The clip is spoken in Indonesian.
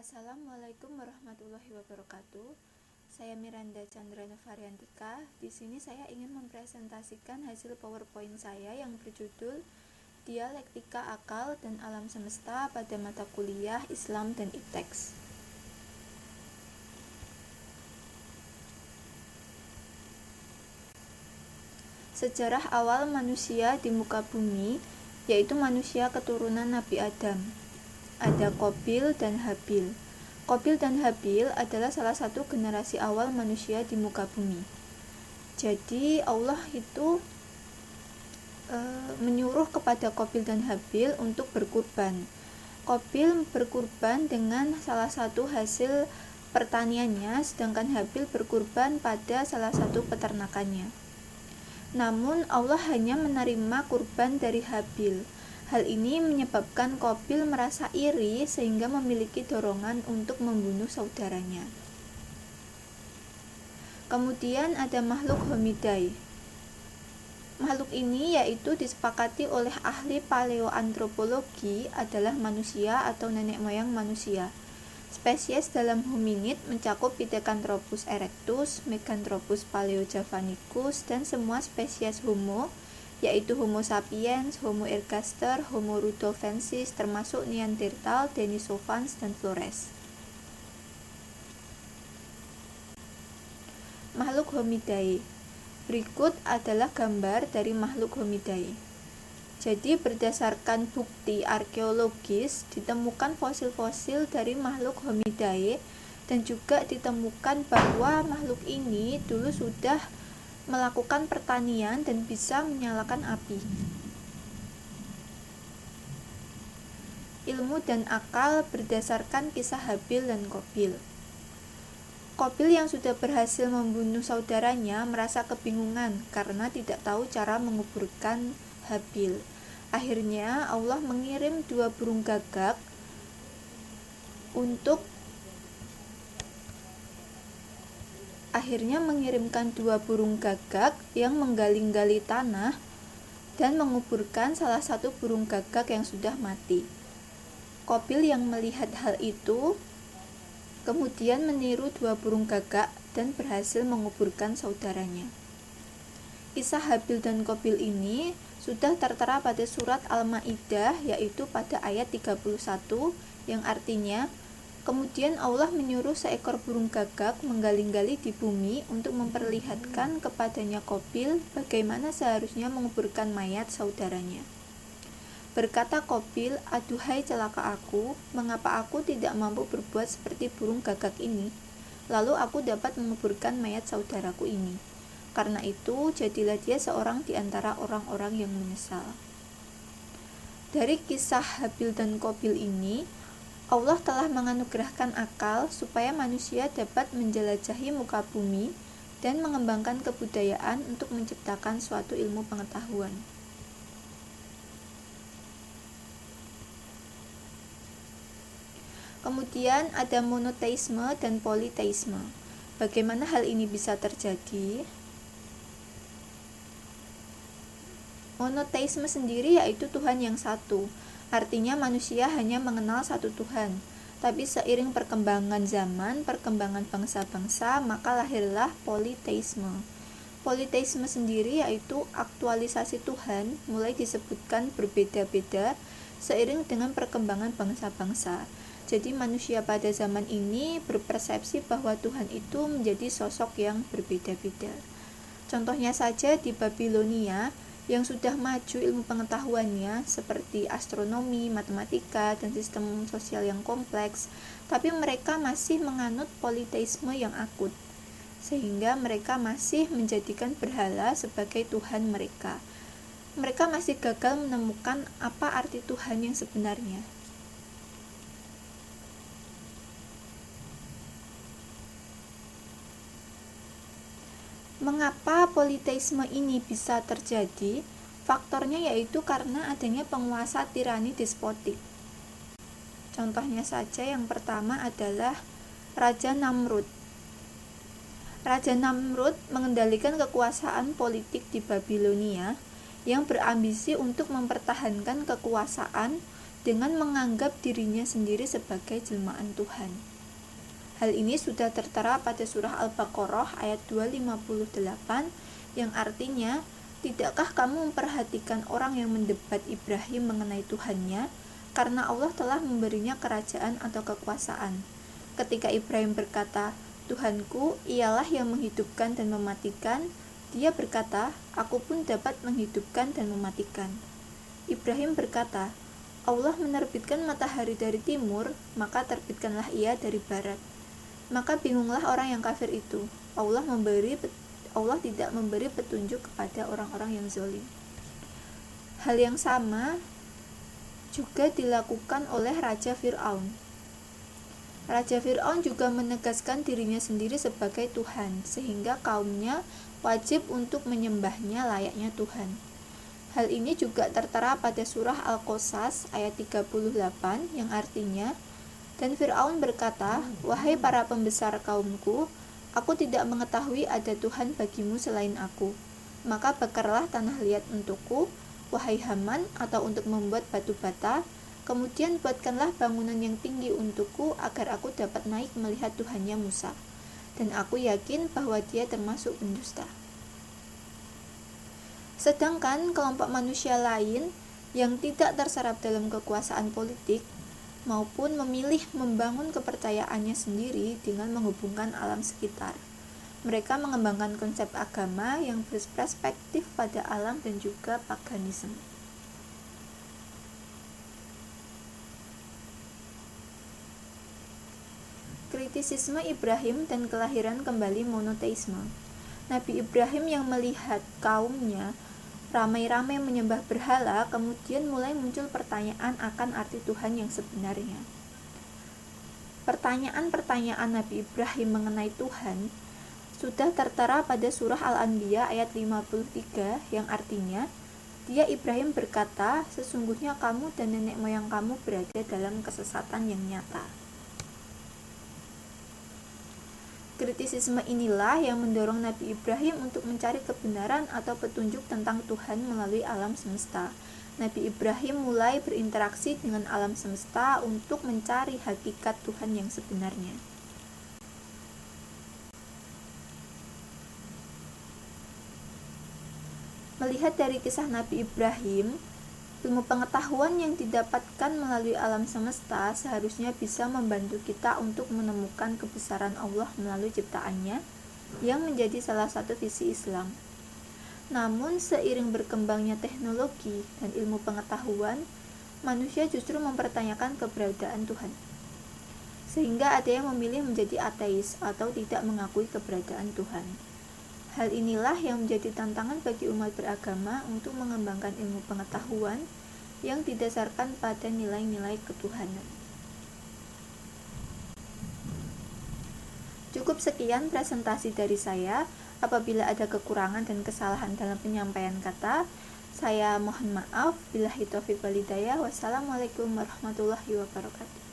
Assalamualaikum warahmatullahi wabarakatuh. Saya Miranda Chandra Novariantika. Di sini saya ingin mempresentasikan hasil PowerPoint saya yang berjudul Dialektika Akal dan Alam Semesta pada mata kuliah Islam dan Ipteks. Sejarah awal manusia di muka bumi, yaitu manusia keturunan Nabi Adam. Ada Qabil dan Habil. Qabil dan Habil adalah salah satu generasi awal manusia di muka bumi. Jadi Allah itu menyuruh kepada Qabil dan Habil untuk berkurban. Qabil berkurban dengan salah satu hasil pertaniannya, sedangkan Habil berkurban pada salah satu peternakannya. Namun Allah hanya menerima kurban dari Habil. Hal ini menyebabkan Qabil merasa iri sehingga memiliki dorongan untuk membunuh saudaranya. Kemudian ada makhluk Homidai. Makhluk ini yaitu disepakati oleh ahli paleoantropologi adalah manusia atau nenek moyang manusia. Spesies dalam hominid mencakup Pithecanthropus erectus, Meganthropus paleojavanicus, dan semua spesies Homo, yaitu Homo sapiens, Homo ergaster, Homo rudolfensis, termasuk Neanderthal, Denisovans, dan Flores. Makhluk Homidai. Berikut adalah gambar dari makhluk Homidai. Jadi berdasarkan bukti arkeologis ditemukan fosil-fosil dari makhluk Homidai dan juga ditemukan bahwa makhluk ini dulu sudah melakukan pertanian dan bisa menyalakan api. Ilmu dan akal berdasarkan kisah Habil dan Qabil. Qabil yang sudah berhasil membunuh saudaranya merasa kebingungan karena tidak tahu cara menguburkan Habil. Akhirnya Allah mengirim dua burung gagak mengirimkan dua burung gagak yang menggali-gali tanah dan menguburkan salah satu burung gagak yang sudah mati. Qabil yang melihat hal itu kemudian meniru dua burung gagak dan berhasil menguburkan saudaranya. Kisah Habil dan Qabil ini sudah tertera pada surat Al-Maidah, yaitu pada ayat 31, yang artinya kemudian Allah menyuruh seekor burung gagak menggali-gali di bumi untuk memperlihatkan kepadanya Qabil bagaimana seharusnya menguburkan mayat saudaranya. Berkata Qabil, "Aduhai celaka aku, mengapa aku tidak mampu berbuat seperti burung gagak ini? Lalu aku dapat menguburkan mayat saudaraku ini. Karena itu, jadilah dia seorang di antara orang-orang yang menyesal." Dari kisah Habil dan Qabil ini, Allah telah menganugerahkan akal supaya manusia dapat menjelajahi muka bumi dan mengembangkan kebudayaan untuk menciptakan suatu ilmu pengetahuan. Kemudian ada monoteisme dan politeisme. Bagaimana hal ini bisa terjadi? Monoteisme sendiri yaitu Tuhan yang satu. Artinya manusia hanya mengenal satu Tuhan. Tapi seiring perkembangan zaman, perkembangan bangsa-bangsa, maka lahirlah politeisme. Politeisme sendiri yaitu aktualisasi Tuhan mulai disebutkan berbeda-beda seiring dengan perkembangan bangsa-bangsa. Jadi manusia pada zaman ini berpersepsi bahwa Tuhan itu menjadi sosok yang berbeda-beda. Contohnya saja di Babilonia yang sudah maju ilmu pengetahuannya seperti astronomi, matematika, dan sistem sosial yang kompleks, tapi mereka masih menganut politeisme yang akut, sehingga mereka masih menjadikan berhala sebagai Tuhan mereka. Mereka masih gagal menemukan apa arti Tuhan yang sebenarnya. Mengapa politeisme ini bisa terjadi? Faktornya yaitu karena adanya penguasa tirani despotik. Contohnya saja yang pertama adalah Raja Namrud. Raja Namrud mengendalikan kekuasaan politik di Babilonia yang berambisi untuk mempertahankan kekuasaan dengan menganggap dirinya sendiri sebagai jelmaan Tuhan. Hal ini sudah tertera pada surah Al-Baqarah ayat 258 yang artinya, tidakkah kamu memperhatikan orang yang mendebat Ibrahim mengenai Tuhannya karena Allah telah memberinya kerajaan atau kekuasaan. Ketika Ibrahim berkata, Tuhanku ialah yang menghidupkan dan mematikan, dia berkata, aku pun dapat menghidupkan dan mematikan. Ibrahim berkata, Allah menerbitkan matahari dari timur, maka terbitkanlah ia dari barat. Maka bingunglah orang yang kafir itu. Allah tidak memberi petunjuk kepada orang-orang yang zalim. Hal yang sama juga dilakukan oleh Raja Fir'aun. Raja Fir'aun juga menegaskan dirinya sendiri sebagai Tuhan, sehingga kaumnya wajib untuk menyembahnya layaknya Tuhan. Hal ini juga tertera pada surah Al-Qasas ayat 38 yang artinya, dan Fir'aun berkata, wahai para pembesar kaumku, aku tidak mengetahui ada Tuhan bagimu selain aku. Maka bakarlah tanah liat untukku, wahai Haman, atau untuk membuat batu bata. Kemudian buatkanlah bangunan yang tinggi untukku agar aku dapat naik melihat Tuhannya Musa. Dan aku yakin bahwa dia termasuk pendusta. Sedangkan kelompok manusia lain yang tidak terserap dalam kekuasaan politik maupun memilih membangun kepercayaannya sendiri dengan menghubungkan alam sekitar. Mereka mengembangkan konsep agama yang berperspektif pada alam dan juga paganisme. Kritisisme Ibrahim dan kelahiran kembali monoteisme. Nabi Ibrahim yang melihat kaumnya ramai-ramai menyembah berhala, kemudian mulai muncul pertanyaan akan arti Tuhan yang sebenarnya. Pertanyaan-pertanyaan Nabi Ibrahim mengenai Tuhan sudah tertera pada surah Al-Anbiya ayat 53 yang artinya, dia Ibrahim berkata, sesungguhnya kamu dan nenek moyang kamu berada dalam kesesatan yang nyata. Kritisisme inilah yang mendorong Nabi Ibrahim untuk mencari kebenaran atau petunjuk tentang Tuhan melalui alam semesta. Nabi Ibrahim mulai berinteraksi dengan alam semesta untuk mencari hakikat Tuhan yang sebenarnya. Melihat dari kisah Nabi Ibrahim, ilmu pengetahuan yang didapatkan melalui alam semesta seharusnya bisa membantu kita untuk menemukan kebesaran Allah melalui ciptaannya yang menjadi salah satu visi Islam. Namun seiring berkembangnya teknologi dan ilmu pengetahuan, manusia justru mempertanyakan keberadaan Tuhan. Sehingga ada yang memilih menjadi ateis atau tidak mengakui keberadaan Tuhan. Hal inilah yang menjadi tantangan bagi umat beragama untuk mengembangkan ilmu pengetahuan yang didasarkan pada nilai-nilai ketuhanan. Cukup sekian presentasi dari saya. Apabila ada kekurangan dan kesalahan dalam penyampaian kata, saya mohon maaf. Billahi taufiq wal hidayah. Wassalamualaikum warahmatullahi wabarakatuh.